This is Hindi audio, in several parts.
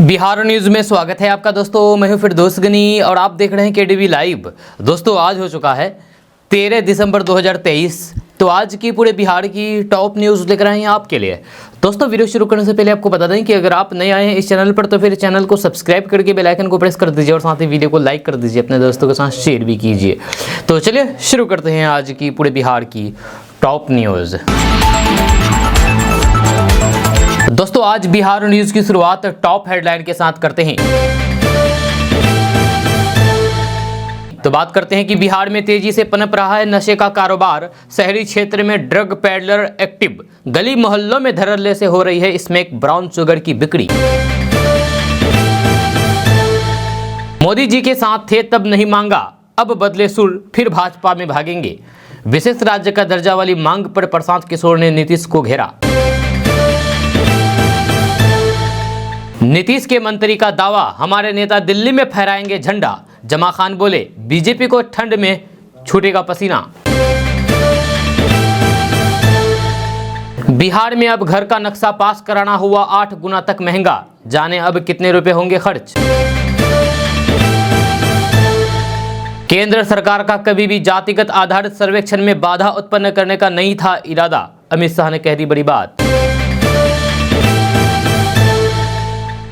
बिहार न्यूज में स्वागत है आपका दोस्तों। मैं हूं फिरदौस गनी और आप देख रहे हैं केडीवी लाइव। दोस्तों आज हो चुका है 13 दिसंबर 2023। तो आज की पूरे बिहार की टॉप न्यूज़ लेकर आए हैं आपके लिए। दोस्तों वीडियो शुरू करने से पहले आपको बता दें कि अगर आप नए आए हैं इस चैनल पर तो फिर चैनल को सब्सक्राइब करके बेल आइकन को प्रेस कर दीजिए और साथ ही वीडियो को लाइक कर दीजिए, अपने दोस्तों के साथ शेयर भी कीजिए। तो चलिए शुरू करते हैं आज की पूरे बिहार की टॉप न्यूज़। दोस्तों आज बिहार न्यूज़ की शुरुआत टॉप हेडलाइन के साथ करते हैं। तो बात करते हैं कि बिहार में तेजी से पनप रहा है नशे का कारोबार। शहरी क्षेत्र में ड्रग पैडलर एक्टिव, गली मोहल्लों में धड़ल्ले से हो रही है स्मैक ब्राउन शुगर की बिक्री। मोदी जी के साथ थे तब नहीं मांगा, अब बदले सुर, फिर भाजपा में भागेंगे। विशेष राज्य का दर्जा वाली मांग पर प्रशांत किशोर ने नीतीश को घेरा। नीतीश के मंत्री का दावा, हमारे नेता दिल्ली में फहराएंगे झंडा। जमा खान बोले बीजेपी को ठंड में छूटेगा पसीना। बिहार में अब घर का नक्शा पास कराना हुआ 8 गुना तक महंगा, जाने अब कितने रुपए होंगे खर्च। केंद्र सरकार का कभी भी जातिगत आधारित सर्वेक्षण में बाधा उत्पन्न करने का नहीं था इरादा, अमित शाह ने कह दी बड़ी बात।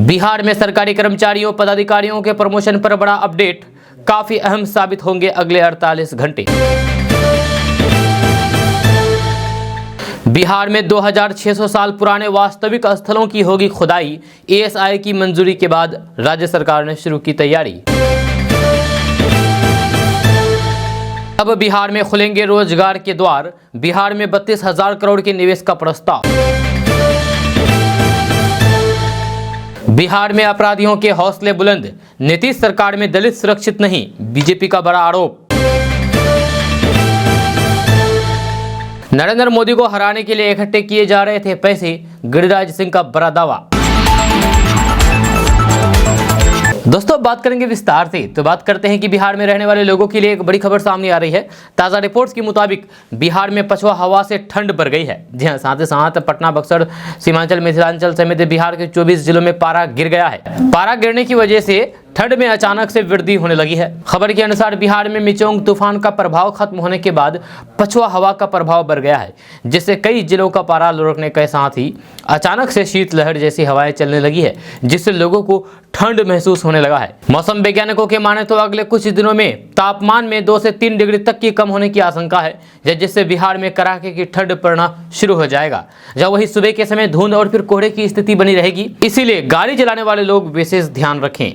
बिहार में सरकारी कर्मचारियों पदाधिकारियों के प्रमोशन पर बड़ा अपडेट, काफी अहम साबित होंगे अगले 48 घंटे। बिहार में 2600 साल पुराने वास्तविक स्थलों की होगी खुदाई। एएसआई की मंजूरी के बाद राज्य सरकार ने शुरू की तैयारी। अब बिहार में खुलेंगे रोजगार के द्वार। बिहार में 32,000 करोड़ के निवेश का प्रस्ताव। बिहार में अपराधियों के हौसले बुलंद, नीतीश सरकार में दलित सुरक्षित नहीं, बीजेपी का बड़ा आरोप। नरेंद्र मोदी को हराने के लिए इकट्ठे किए जा रहे थे पैसे, गिरिराज सिंह का बड़ा दावा। दोस्तों बात करेंगे विस्तार से। तो बात करते हैं कि बिहार में रहने वाले लोगों के लिए एक बड़ी खबर सामने आ रही है। ताज़ा रिपोर्ट्स के मुताबिक बिहार में पछुआ हवा से ठंड बढ़ गई है। जी हाँ, साथ ही साथ पटना, बक्सर, सीमांचल, मिथिलांचल समेत बिहार के 24 जिलों में पारा गिर गया है। पारा गिरने की वजह से ठंड में अचानक से वृद्धि होने लगी है। खबर के अनुसार बिहार में मिचोंग तूफान का प्रभाव खत्म होने के बाद पछुआ हवा का प्रभाव बढ़ गया है, जिससे कई जिलों का पारा लुढ़कने के साथ ही अचानक से शीतलहर जैसी हवाएं चलने लगी है, जिससे लोगों को ठंड महसूस होने लगा है। मौसम वैज्ञानिकों के माने तो अगले कुछ दिनों में तापमान में 2 से 3 डिग्री तक की कम होने की आशंका है, जिससे बिहार में कड़ाके की ठंड पड़ना शुरू हो जाएगा। जब वही सुबह के समय धुंध और फिर कोहरे की स्थिति बनी रहेगी, इसीलिए गाड़ी चलाने वाले लोग विशेष ध्यान रखें।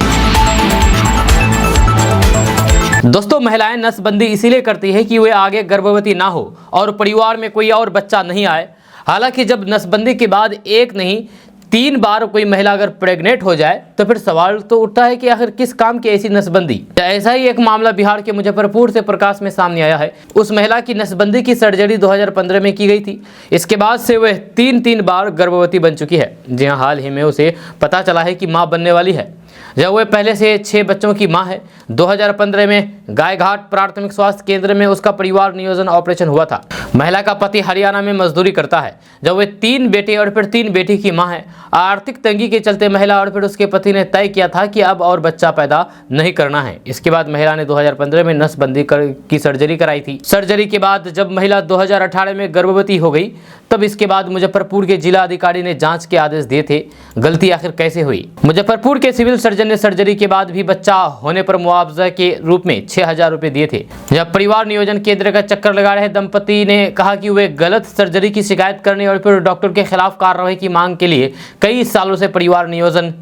दोस्तों महिलाएं नसबंदी इसीलिए करती है कि वे आगे गर्भवती ना हो और परिवार में कोई और बच्चा नहीं आए। हालांकि जब नसबंदी के बाद एक नहीं 3 बार कोई महिला अगर प्रेग्नेंट हो जाए तो फिर सवाल तो उठता है कि आखिर किस काम की ऐसी नसबंदी। ऐसा ही एक मामला बिहार के मुजफ्फरपुर से प्रकाश में सामने आया है। उस महिला की नसबंदी की सर्जरी 2015 में की गई थी। इसके बाद से वह 3 बार गर्भवती बन चुकी है। जी हाँ, हाल ही में उसे पता चला है कि मां बनने वाली है, जब वह पहले से 6 बच्चों की मां है। 2015 में गायघाट प्राथमिक स्वास्थ्य केंद्र में उसका परिवार नियोजन ऑपरेशन हुआ था। महिला का पति हरियाणा में मजदूरी करता है। जब वह 3 बेटे और फिर 3 बेटी की मां है। आर्थिक तंगी के चलते महिला और फिर उसके पति ने तय किया था कि अब और बच्चा पैदा नहीं करना है। इसके बाद महिला ने 2015 में नसबंदी की सर्जरी कराई थी। सर्जरी के बाद जब महिला 2018 में गर्भवती हो गई, तब इसके बाद मुजफ्फरपुर के जिला अधिकारी ने जांच के आदेश दिए थे। गलती आखिर कैसे हुई? मुजफ्फरपुर के सिविल सर्जन ने सर्जरी के बाद भी बच्चा होने पर मुआवजा के रूप में 6,000 रुपए दिए थे। जब परिवार नियोजन केंद्र का चक्कर लगा रहे दंपति ने कहा कि वे गलत सर्जरी की शिकायत करने और फिर डॉक्टर के खिलाफ कार्रवाई की मांग के लिए कई सालों से परिवार नियोजन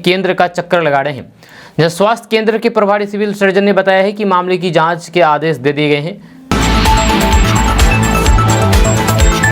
केंद्र का चक्कर लगा रहे हैं। जब स्वास्थ्य केंद्र के प्रभारी सिविल सर्जन ने बताया है कि मामले की जांच के आदेश दे दिए गए हैं।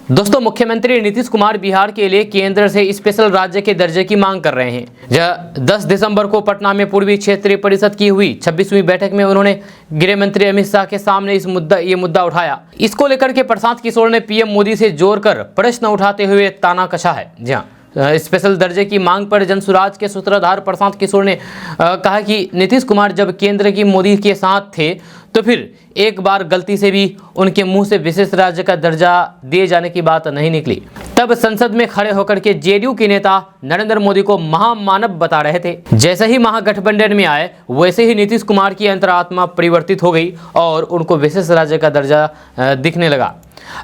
दोस्तों मुख्यमंत्री नीतीश कुमार बिहार के लिए केंद्र से स्पेशल राज्य के दर्जे की मांग कर रहे हैं। 10 दिसंबर को पटना में पूर्वी क्षेत्रीय परिषद की हुई 26वीं बैठक में उन्होंने गृह मंत्री अमित शाह के सामने ये मुद्दा उठाया। इसको लेकर के प्रशांत किशोर ने पीएम मोदी से जोर कर प्रश्न उठाते हुए ताना कसा है। जी हाँ, स्पेशल दर्जे की मांग पर जनसुराज के सूत्रधार प्रशांत किशोर ने कहा कि नीतीश कुमार जब केंद्र की मोदी के साथ थे तो फिर एक बार गलती से भी उनके मुंह से विशेष राज्य का दर्जा दिए जाने की बात नहीं निकली। तब संसद में खड़े होकर के जेडीयू के नेता नरेंद्र मोदी को महामानव बता रहे थे। जैसे ही महागठबंधन में आए वैसे ही नीतीश कुमार की अंतरात्मा परिवर्तित हो गई और उनको विशेष राज्य का दर्जा दिखने लगा।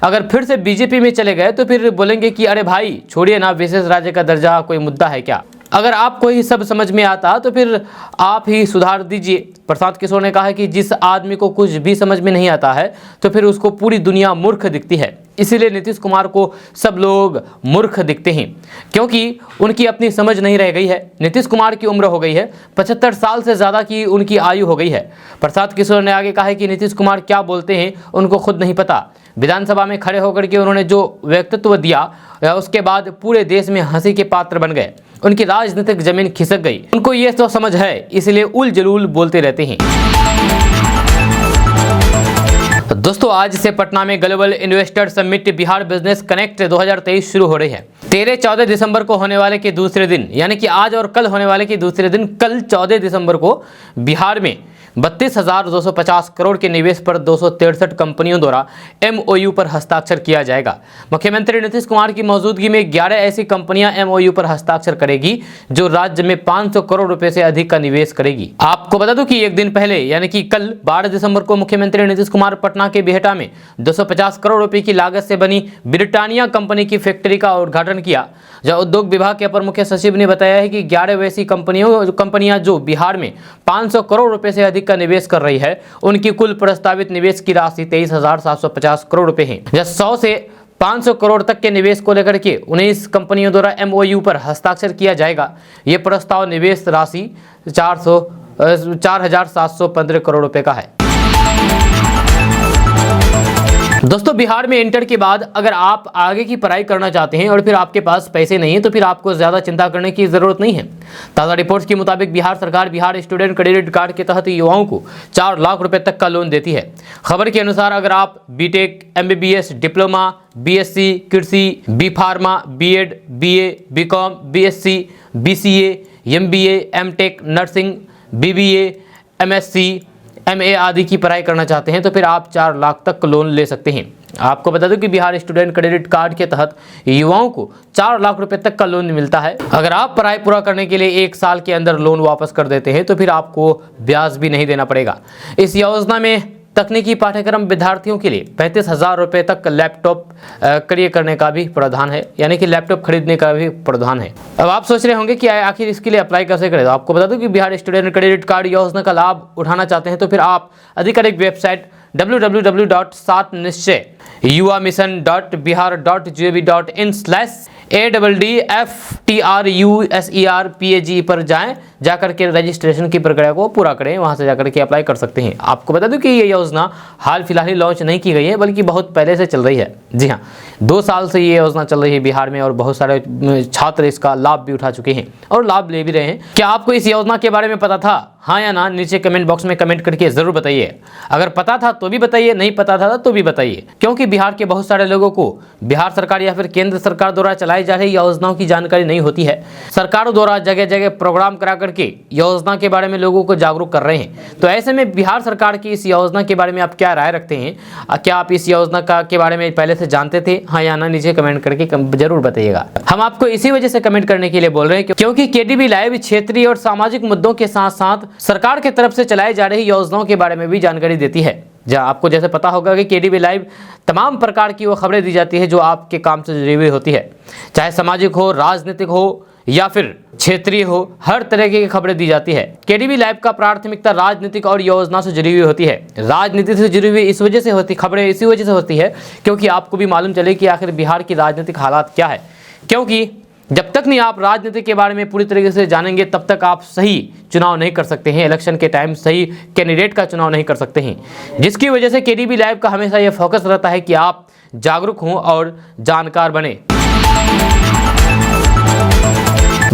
अगर फिर से बीजेपी में चले गए तो फिर बोलेंगे कि अरे भाई छोड़िए ना, विशेष राज्य का दर्जा कोई मुद्दा है क्या। अगर आपको ही सब समझ में आता तो फिर आप ही सुधार दीजिए। प्रशांत किशोर ने कहा कि जिस आदमी को कुछ भी समझ में नहीं आता है तो फिर उसको पूरी दुनिया मूर्ख दिखती है, इसीलिए नीतीश कुमार को सब लोग मूर्ख दिखते हैं क्योंकि उनकी अपनी समझ नहीं रह गई है। नीतीश कुमार की उम्र हो गई है 75 साल से ज़्यादा की उनकी आयु हो गई है। प्रशांत किशोर ने आगे कहा कि नीतीश कुमार क्या बोलते हैं उनको खुद नहीं पता। विधानसभा में खड़े होकर के उन्होंने जो व्यक्तित्व दिया उसके बाद पूरे देश में हंसी के पात्र बन गए। उनकी राजनीतिक जमीन खिसक गई। उनको ये तो समझ है, इसलिए उल जलूल बोलते रहते हैं। तो दोस्तों आज से पटना में global investor summit Bihar business connect 2023 शुरू हो रही है। 13-14 दिसंबर को होने वाले के दूसरे दिन, यानी कि आज और कल होने वाले के दूसरे दिन, कल 14 दिसंबर को बिहार में 32,250 करोड़ के निवेश पर 263 कंपनियों द्वारा MOU पर हस्ताक्षर किया जाएगा। मुख्यमंत्री नीतीश कुमार की मौजूदगी में 11 ऐसी कंपनियां MOU पर हस्ताक्षर करेगी जो राज्य में 500 करोड़ रुपए से अधिक का निवेश करेगी। आपको बता दूं कि एक दिन पहले यानी कि कल 12 दिसंबर को मुख्यमंत्री नीतीश कुमार पटना के बिहटा में 250 करोड़ रुपए की लागत से बनी ब्रिटानिया कंपनी की फैक्ट्री का उद्घाटन किया। जहां उद्योग विभाग के अपर मुख्य सचिव ने बताया है कि 11 वैसी कंपनियां जो बिहार में 500 करोड़ रुपए से अधिक का निवेश कर रही है, उनकी कुल प्रस्तावित निवेश की राशि 23,750 करोड़ रुपए है। 100 से 500 करोड़ तक के निवेश को लेकर के 19 कंपनियों द्वारा MOU पर हस्ताक्षर किया जाएगा। ये प्रस्ताव निवेश राशि 4,715 करोड़ रुपए का है। दोस्तों बिहार में इंटर के बाद अगर आप आगे की पढ़ाई करना चाहते हैं और फिर आपके पास पैसे नहीं है तो फिर आपको ज़्यादा चिंता करने की ज़रूरत नहीं है। ताज़ा रिपोर्ट्स के मुताबिक बिहार सरकार बिहार स्टूडेंट क्रेडिट कार्ड के तहत युवाओं को 4 लाख रुपए तक का लोन देती है। खबर के अनुसार अगर आप BTech, MBBS, डिप्लोमा, BSc, कृषि, B.Pharma, B.Ed, BA, BCom, BSc, BCA, MBA, MTech, nursing, BBA, MSc, MA आदि की पढ़ाई करना चाहते हैं तो फिर आप 4 लाख तक लोन ले सकते हैं। आपको बता दूं कि बिहार स्टूडेंट क्रेडिट कार्ड के तहत युवाओं को 4 लाख रुपए तक का लोन मिलता है। अगर आप पढ़ाई पूरा करने के लिए 1 साल के अंदर लोन वापस कर देते हैं तो फिर आपको ब्याज भी नहीं देना पड़ेगा। इस योजना में तकनीकी पाठ्यक्रम विद्यार्थियों के लिए 35,000 रुपये तक लैपटॉप क्रय करने का भी प्रावधान है, यानी कि लैपटॉप खरीदने का भी प्रावधान है। अब आप सोच रहे होंगे कि आखिर इसके लिए अप्लाई कैसे करें। तो आपको बता दूं कि बिहार स्टूडेंट क्रेडिट कार्ड योजना का लाभ उठाना चाहते हैं तो फिर आप अधिकारिक वेबसाइट www.satnishchay.bihar.gov.in/ADDFTRUSERPAG पर जाकर के रजिस्ट्रेशन की प्रक्रिया को पूरा करें, वहां से जाकर के अप्लाई कर सकते हैं। आपको बता दूं कि ये योजना हाल फिलहाल ही लॉन्च नहीं की गई है बल्कि बहुत पहले से चल रही है। जी हाँ, 2 साल से ये योजना चल रही है बिहार में और बहुत सारे छात्र इसका लाभ भी उठा चुके हैं और लाभ ले भी रहे हैं। क्या आपको इस योजना के बारे में पता था? हाँ या ना नीचे कमेंट बॉक्स में कमेंट करके जरूर बताइए। अगर पता था तो भी बताइए, नहीं पता था तो भी बताइए, क्योंकि बिहार के बहुत सारे लोगों को बिहार सरकार या फिर केंद्र सरकार द्वारा चलाई जा रही योजनाओं की जानकारी नहीं होती है। सरकारों द्वारा जगह जगह प्रोग्राम करा करके योजना के बारे में लोगों को जागरूक कर रहे हैं। तो ऐसे में बिहार सरकार की इस योजना के बारे में आप क्या राय रखते हैं? क्या आप इस योजना के बारे में पहले से जानते थे? हाँ या ना नीचे कमेंट करके जरूर बताइएगा। हम आपको इसी वजह से कमेंट करने के लिए बोल रहे हैं क्योंकि KDB लाइव क्षेत्रीय और सामाजिक मुद्दों के साथ साथ सरकार की तरफ से चलाई जा रही योजनाओं के बारे में भी जानकारी देती है। जहां आपको जैसे पता होगा कि KDB लाइव तमाम प्रकार की वो खबरें दी जाती है जो आपके काम से जुड़ी हुई होती है, चाहे सामाजिक हो, राजनीतिक हो या फिर क्षेत्रीय हो, हर तरह की खबरें दी जाती है। KDB लाइव का प्राथमिकता राजनीतिक और योजना से जुड़ी हुई होती है। राजनीति से जुड़ी हुई इस वजह से होती खबरें इसी वजह से होती है क्योंकि आपको भी मालूम चले कि आखिर बिहार की राजनीतिक हालात क्या है। क्योंकि जब तक नहीं आप राजनीति के बारे में पूरी तरीके से जानेंगे तब तक आप सही चुनाव नहीं कर सकते हैं। इलेक्शन के टाइम सही कैंडिडेट का चुनाव नहीं कर सकते हैं, जिसकी वजह से KDB लाइव का हमेशा यह फोकस रहता है कि आप जागरूक हों और जानकार बने।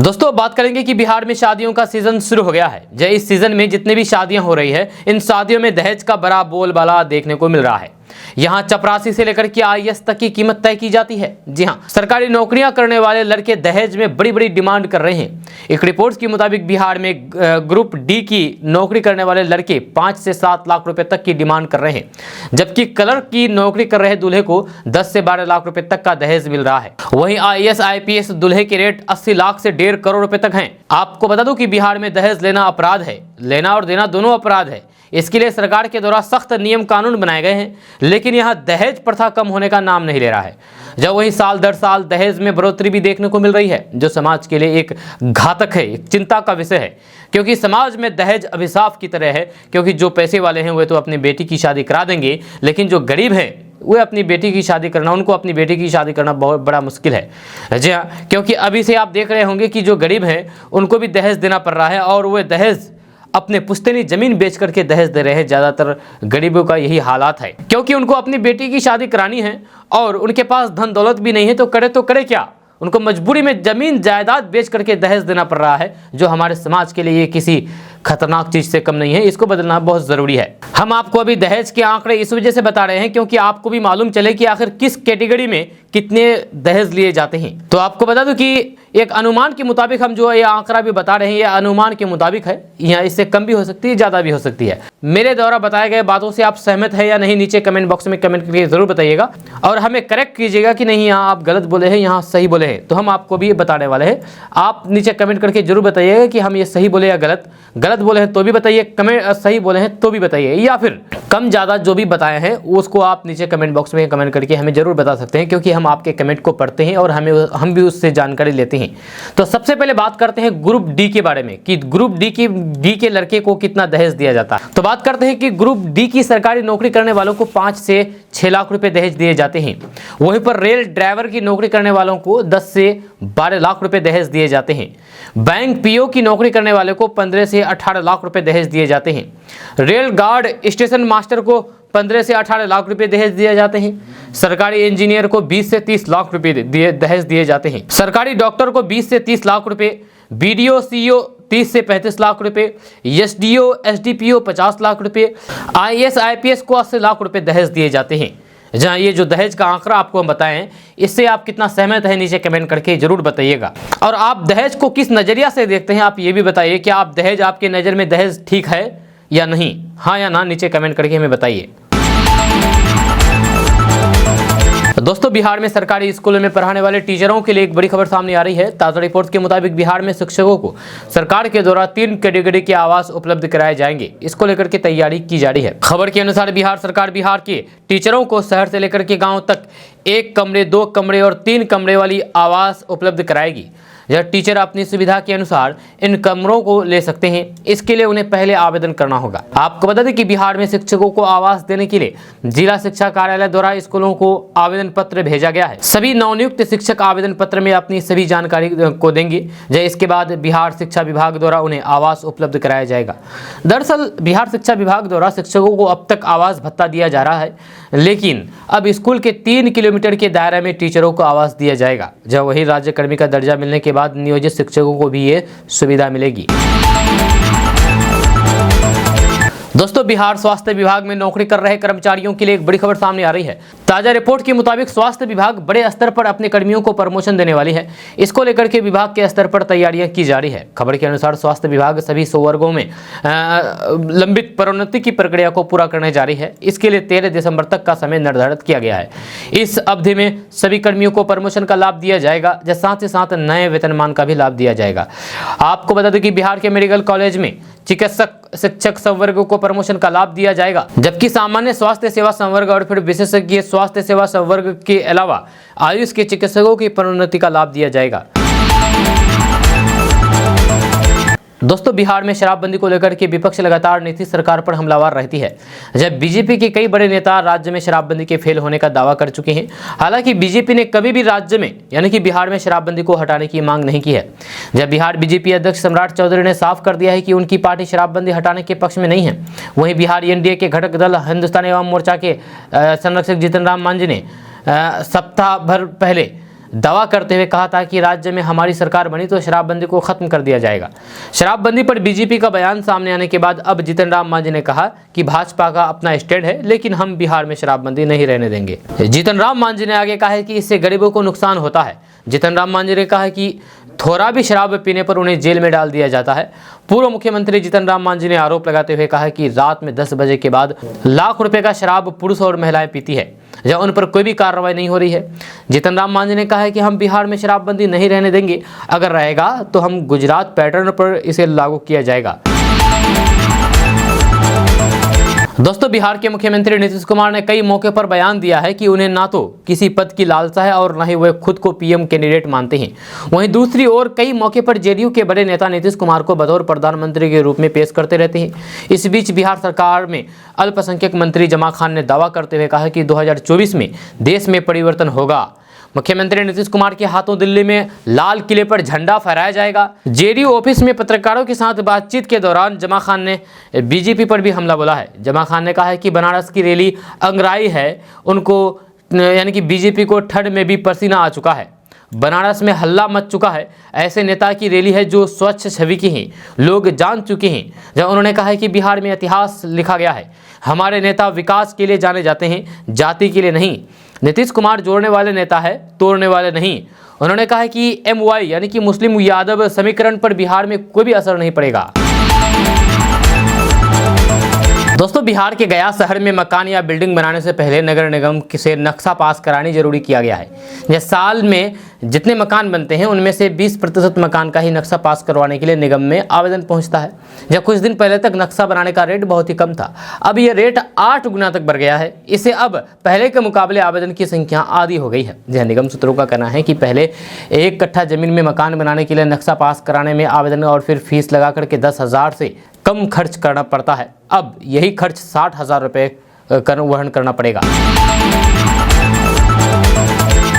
दोस्तों बात करेंगे कि बिहार में शादियों का सीजन शुरू हो गया है। इस सीजन में जितने भी शादियां हो रही है इन शादियों में दहेज का बड़ा बोलबाला देखने को मिल रहा है। यहाँ चपरासी से लेकर के आईएएस तक की कीमत तय की जाती है। जी हाँ, सरकारी नौकरियां करने वाले लड़के दहेज में बड़ी बड़ी डिमांड कर रहे हैं। एक रिपोर्ट के मुताबिक बिहार में ग्रुप डी की नौकरी करने वाले लड़के 5 से 7 लाख रुपए तक की डिमांड कर रहे हैं, जबकि क्लर्क की नौकरी कर रहे दूल्हे को 10 से 12 लाख रुपए तक का दहेज मिल रहा है। वहीं आईएएस आईपीएस दूल्हे के रेट 80 लाख से 1.5 करोड़ रुपए तक हैं। आपको बता दूं कि बिहार में दहेज लेना अपराध है, लेना और देना दोनों अपराध है। इसके लिए सरकार के द्वारा सख्त नियम कानून बनाए गए हैं, लेकिन यहाँ दहेज प्रथा कम होने का नाम नहीं ले रहा है। जब वही साल दर साल दहेज में बढ़ोतरी भी देखने को मिल रही है, जो समाज के लिए एक घातक है, एक चिंता का विषय है, क्योंकि समाज में दहेज अभिशाप की तरह है। क्योंकि जो पैसे वाले हैं वे तो अपनी बेटी की शादी करा देंगे, लेकिन जो गरीब हैं वे अपनी बेटी की शादी करना, उनको अपनी बेटी की शादी करना बहुत बड़ा मुश्किल है। जी हाँ, क्योंकि अभी से आप देख रहे होंगे कि जो गरीब हैं उनको भी दहेज देना पड़ रहा है, और वे दहेज अपने पुश्तैनी जमीन बेच करके दहेज दे रहे हैं। ज़्यादातर गरीबों का यही हालात है, क्योंकि उनको अपनी बेटी की शादी करानी है और उनके पास धन दौलत भी नहीं है, तो करे क्या? उनको मजबूरी में जमीन जायदाद बेच करके दहेज देना पड़ रहा है, जो हमारे समाज के लिए ये किसी खतरनाक चीज से कम नहीं है। इसको बदलना बहुत जरूरी है। हम आपको अभी दहेज के आंकड़े इस वजह से बता रहे हैं क्योंकि आपको भी मालूम चले कि आखिर किस कैटेगरी में कितने दहेज लिए जाते हैं। तो आपको बता दूं कि एक अनुमान के मुताबिक हम जो ये आंकड़ा भी बता रहे हैं, ये अनुमान के मुताबिक है, यहाँ इससे कम भी हो सकती है, ज़्यादा भी हो सकती है। मेरे द्वारा बताए गए बातों से आप सहमत है या नहीं, नीचे कमेंट बॉक्स में कमेंट करके जरूर बताइएगा, और हमें करेक्ट कीजिएगा कि नहीं यहाँ आप गलत बोले हैं, यहाँ सही बोले हैं। तो हम आपको भी ये बताने वाले हैं। आप नीचे कमेंट करके जरूर बताइएगा कि हम ये सही बोले या गलत बोले हैं तो भी बताइए, कमेंट सही बोले हैं तो भी बताइए, या फिर कम ज़्यादा जो भी बताए हैं उसको आप नीचे कमेंट बॉक्स में कमेंट करके हमें जरूर बता सकते हैं, क्योंकि हम आपके कमेंट को पढ़ते हैं और हम भी उससे जानकारी लेते हैं। तो सबसे पहले बात करते हैं ग्रुप डी के बारे में कि ग्रुप डी के लड़के को कितना दहेज दिया जाता है। तो बात करते हैं कि ग्रुप डी की सरकारी नौकरी करने वालों को 5 से 6 लाख रुपए दहेज दिए जाते हैं। वहीं पर रेल ड्राइवर की नौकरी करने वालों को 10 से 12 लाख रुपए दहेज दिए जाते हैं। बैंक पीओ की नौकरी करने वाले को 15 से 18 लाख रुपए दहेज दिए जाते हैं। रेल गार्ड स्टेशन मास्टर को 15 से 18 लाख रुपए दहेज दिए जाते हैं। सरकारी इंजीनियर को 20 से 30 लाख रुपए दहेज दिए जाते हैं। सरकारी डॉक्टर को 20 से 30 लाख रुपए, बीडीओ सीईओ 30 से 35 लाख रुपए, एसडीओ एसडीपीओ 50 लाख रुपए, आईएएस आईपीएस को 80 लाख रुपए दहेज दिए जाते हैं। जहाँ ये जो दहेज का आंकड़ा आपको हम बताएं, इससे आप कितना सहमत है नीचे कमेंट करके जरूर बताइएगा। और आप दहेज को किस नज़रिया से देखते हैं, आप ये भी बताइए कि आप दहेज, आपके नज़र में दहेज ठीक है या नहीं, हाँ या ना, नीचे कमेंट करके हमें बताइए। दोस्तों, बिहार में सरकारी स्कूलों में पढ़ाने वाले टीचरों के लिए एक बड़ी खबर सामने आ रही है। ताज़ा रिपोर्ट के मुताबिक बिहार में शिक्षकों को सरकार के द्वारा 3 कैटेगरी के आवास उपलब्ध कराए जाएंगे। इसको लेकर के तैयारी की जा रही है। खबर के अनुसार बिहार सरकार बिहार के टीचरों को शहर से लेकर के गाँव तक 1 कमरे, 2 कमरे और 3 कमरे वाली आवास उपलब्ध कराएगी। यह टीचर अपनी सुविधा के अनुसार इन कमरों को ले सकते हैं। इसके लिए उन्हें पहले आवेदन करना होगा। आपको बता दें कि बिहार में शिक्षकों को आवास देने के लिए जिला शिक्षा कार्यालय द्वारा स्कूलों को आवेदन पत्र भेजा गया है। सभी नवनियुक्त शिक्षक आवेदन पत्र में अपनी सभी जानकारी को देंगे। इसके बाद बिहार शिक्षा विभाग द्वारा उन्हें आवास उपलब्ध कराया जाएगा। दरअसल बिहार शिक्षा विभाग द्वारा शिक्षकों को अब तक आवास भत्ता दिया जा रहा है, लेकिन अब स्कूल के 3 किलोमीटर के दायरे में टीचरों को आवास दिया जाएगा। जब वही राज्य कर्मी का दर्जा मिलने के बाद नियोजित शिक्षकों को भी ये सुविधा मिलेगी। दोस्तों, बिहार स्वास्थ्य विभाग में नौकरी कर रहे कर्मचारियों के लिए एक बड़ी खबर सामने आ रही है। ताजा रिपोर्ट के मुताबिक स्वास्थ्य विभाग बड़े स्तर पर अपने कर्मियों को प्रमोशन देने वाली है। इसको लेकर के विभाग के स्तर पर तैयारियां की जा रही है। खबर के अनुसार स्वास्थ्य विभाग सभी 100 वर्गों में लंबित प्रोन्नति की प्रक्रिया को पूरा करने जा रही है। इसके लिए 13 दिसंबर तक का समय निर्धारित किया गया है। इस अवधि में सभी कर्मियों को प्रमोशन का लाभ दिया जाएगा, साथ ही साथ नए वेतनमान का भी लाभ दिया जाएगा। आपको बता दें कि बिहार के मेडिकल कॉलेज में चिकित्सक शिक्षक संवर्ग को प्रमोशन का लाभ दिया जाएगा, जबकि सामान्य स्वास्थ्य सेवा संवर्ग और फिर विशेषज्ञ स्वास्थ्य सेवा संवर्ग के अलावा आयुष के चिकित्सकों की प्रोन्नति का लाभ दिया जाएगा। दोस्तों, बिहार में शराबबंदी को लेकर के विपक्ष लगातार नीतीश सरकार पर हमलावर रहती है। जब बीजेपी के कई बड़े नेता राज्य में शराबबंदी के फेल होने का दावा कर चुके हैं। हालांकि बीजेपी ने कभी भी राज्य में यानी कि बिहार में शराबबंदी को हटाने की मांग नहीं की है। जब बिहार बीजेपी अध्यक्ष सम्राट चौधरी ने साफ कर दिया है कि उनकी पार्टी शराबबंदी हटाने के पक्ष में नहीं है, वहीं बिहार एनडीए के घटक दल हिंदुस्तानी अवाम मोर्चा के संरक्षक जीतन राम मांझी ने सप्ताह भर पहले दावा करते हुए कहा था कि राज्य में हमारी सरकार बनी तो शराबबंदी को खत्म कर दिया जाएगा। शराबबंदी पर बीजेपी का बयान सामने आने के बाद अब जीतन राम मांझी ने कहा कि भाजपा का अपना स्टैंड है, लेकिन हम बिहार में शराबबंदी नहीं रहने देंगे। जीतन राम मांझी ने आगे कहा है कि इससे गरीबों को नुकसान होता है। जीतन राम मांझी ने कहा कि थोड़ा भी शराब पीने पर उन्हें जेल में डाल दिया जाता है। पूर्व मुख्यमंत्री जीतन राम मांझी ने आरोप लगाते हुए कहा कि रात में 10 बजे के बाद लाख रुपए का शराब पुरुष और महिलाएं पीती है, जहां उन पर कोई भी कार्रवाई नहीं हो रही है। जीतन राम मांझी ने कहा है कि हम बिहार में शराबबंदी नहीं रहने देंगे, अगर रहेगा तो हम गुजरात पैटर्न पर इसे लागू किया जाएगा। दोस्तों, बिहार के मुख्यमंत्री नीतीश कुमार ने कई मौके पर बयान दिया है कि उन्हें ना तो किसी पद की लालसा है और ना ही वे खुद को पीएम कैंडिडेट मानते हैं। वहीं दूसरी ओर कई मौके पर जेडीयू के बड़े नेता नीतीश कुमार को बतौर प्रधानमंत्री के रूप में पेश करते रहते हैं। इस बीच बिहार सरकार में अल्पसंख्यक मंत्री जमा खान ने दावा करते हुए कहा कि 2024 में देश में परिवर्तन होगा। मुख्यमंत्री नीतीश कुमार के हाथों दिल्ली में लाल किले पर झंडा फहराया जाएगा। जेडीयू ऑफिस में पत्रकारों के साथ बातचीत के दौरान जमा खान ने बीजेपी पर भी हमला बोला है। जमा खान ने कहा है कि बनारस की रैली अंगराई है, उनको यानी कि बीजेपी को ठंड में भी पसीना आ चुका है। बनारस में हल्ला मच चुका है। ऐसे नेता की रैली है जो स्वच्छ छवि की हैं, लोग जान चुके हैं। जब उन्होंने कहा है कि बिहार में इतिहास लिखा गया है, हमारे नेता विकास के लिए जाने जाते हैं, जाति के लिए नहीं। नीतीश कुमार जोड़ने वाले नेता है, तोड़ने वाले नहीं। उन्होंने कहा है कि MY यानी कि मुस्लिम यादव समीकरण पर बिहार में कोई भी असर नहीं पड़ेगा। दोस्तों, बिहार के गया शहर में मकान या बिल्डिंग बनाने से पहले नगर निगम से नक्शा पास करानी जरूरी किया गया है। यह साल में जितने मकान बनते हैं उनमें से 20% मकान का ही नक्शा पास करवाने के लिए निगम में आवेदन पहुंचता है। जब कुछ दिन पहले तक नक्शा बनाने का रेट बहुत ही कम था, अब यह रेट 8 गुना तक बढ़ गया है। इससे अब पहले के मुकाबले आवेदन की संख्या आधी हो गई है। जहाँ निगम सूत्रों का कहना है कि पहले 1 कट्ठा जमीन में मकान बनाने के लिए नक्शा पास कराने में आवेदन और फिर फीस लगा करके 10,000 से कम खर्च करना पड़ता है। अब यही खर्च 60,000 रुपये वहन करना पड़ेगा।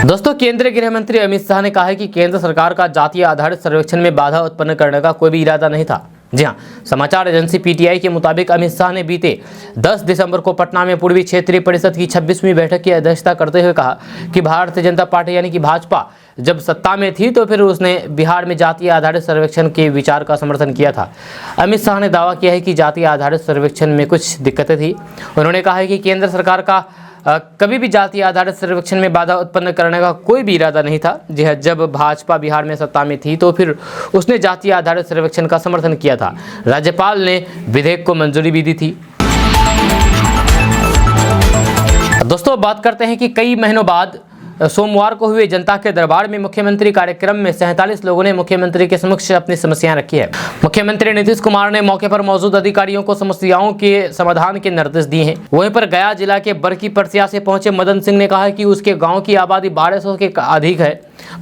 दोस्तों, केंद्रीय गृह मंत्री अमित शाह ने कहा है कि केंद्र सरकार का जातीय आधारित सर्वेक्षण में बाधा उत्पन्न करने का कोई भी इरादा नहीं था। जी हाँ, समाचार एजेंसी PTI के मुताबिक अमित शाह ने बीते 10 दिसंबर को पटना में पूर्वी क्षेत्रीय परिषद की 26वीं बैठक की अध्यक्षता करते हुए कहा कि भारतीय जनता पार्टी यानी कि भाजपा जब सत्ता में थी तो फिर उसने बिहार में जातीय आधारित सर्वेक्षण के विचार का समर्थन किया था। अमित शाह ने दावा किया है कि जातीय आधारित सर्वेक्षण में कुछ दिक्कतें थी। उन्होंने कहा है कि केंद्र सरकार का कभी भी जातीय आधारित सर्वेक्षण में बाधा उत्पन्न करने का कोई भी इरादा नहीं था। जी हाँ, जब भाजपा बिहार में सत्ता में थी तो फिर उसने जातीय आधारित सर्वेक्षण का समर्थन किया था। राज्यपाल ने विधेयक को मंजूरी भी दी थी। दोस्तों, बात करते हैं कि कई महीनों बाद सोमवार को हुए जनता के दरबार में मुख्यमंत्री कार्यक्रम में 47 लोगों ने मुख्यमंत्री के समक्ष अपनी समस्याएं रखी है। मुख्यमंत्री नीतीश कुमार ने मौके पर मौजूद अधिकारियों को समस्याओं के समाधान के निर्देश दिए हैं। वहीं पर गया जिला के बरकी परसिया से पहुंचे मदन सिंह ने कहा कि उसके गांव की आबादी 1200 के अधिक है,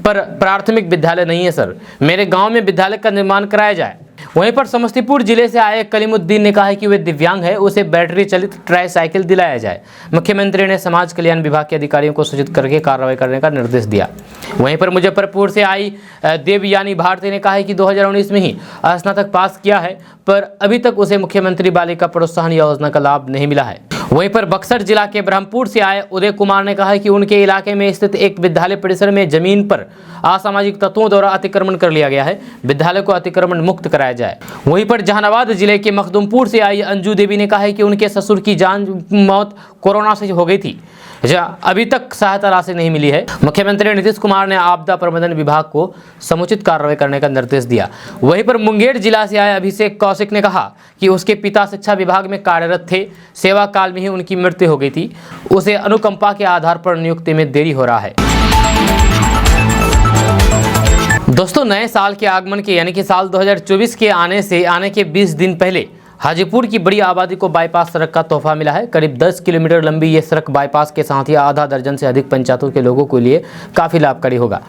पर प्राथमिक विद्यालय नहीं है। सर, मेरे गाँव में विद्यालय का निर्माण कराया जाए। वहीं पर समस्तीपुर जिले से आए कलीमुद्दीन ने कहा है कि वे दिव्यांग है, उसे बैटरी चलित ट्राईसाइकिल दिलाया जाए। मुख्यमंत्री ने समाज कल्याण विभाग के अधिकारियों को सूचित करके कार्रवाई करने का निर्देश दिया। वहीं पर मुजफ्फरपुर से आई देवयानी भारती ने कहा है कि 2019 में ही स्नातक पास किया है, पर अभी तक उसे मुख्यमंत्री बालिका प्रोत्साहन योजना का लाभ नहीं मिला है। वहीं पर बक्सर जिला के ब्रह्मपुर से आए उदय कुमार ने कहा है कि उनके इलाके में स्थित एक विद्यालय परिसर में जमीन पर असामाजिक तत्वों द्वारा अतिक्रमण कर लिया गया है। विद्यालय को अतिक्रमण मुक्त कराया जाए। वहीं पर जहानाबाद जिले के मखदुमपुर से आई अंजू देवी ने कहा है कि उनके ससुर की जान मौत कोरोना से हो गई थी, अभी तक सहायता राशि नहीं मिली है। मुख्यमंत्री नीतीश कुमार ने आपदा प्रबंधन विभाग को समुचित कार्रवाई करने का निर्देश दिया। वहीं पर मुंगेर जिला से आए अभिषेक कौशिक ने कहा कि उसके पिता शिक्षा विभाग में कार्यरत थे, सेवा काल में ही उनकी मृत्यु हो गई थी, उसे अनुकंपा के आधार पर नियुक्ति में देरी हो रहा है। दोस्तों, नए साल के आगमन के यानी कि साल 2024 के आने के 20 दिन पहले हाजीपुर की बड़ी आबादी को बाईपास सड़क का तोहफा मिला है। करीब 10 किलोमीटर लंबी ये सड़क बाईपास के साथ ही आधा दर्जन से अधिक पंचायतों के लोगों के लिए काफ़ी लाभकारी होगा।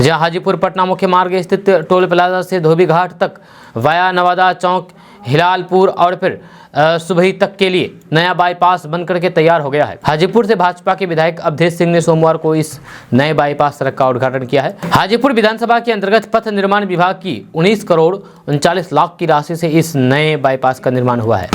जहां हाजीपुर पटना मुख्य मार्ग स्थित टोल प्लाजा से धोबी घाट तक वाया नवादा चौक, हिलालपुर और फिर सुबही तक के लिए नया बाईपास बनकर के तैयार हो गया है। हाजीपुर से भाजपा के विधायक अवधेश सिंह ने सोमवार को इस नए बाईपास सड़क का उद्घाटन किया है। हाजीपुर विधानसभा के अंतर्गत पथ निर्माण विभाग की 19 करोड़ 39 लाख की राशि से इस नए बाईपास का निर्माण हुआ है।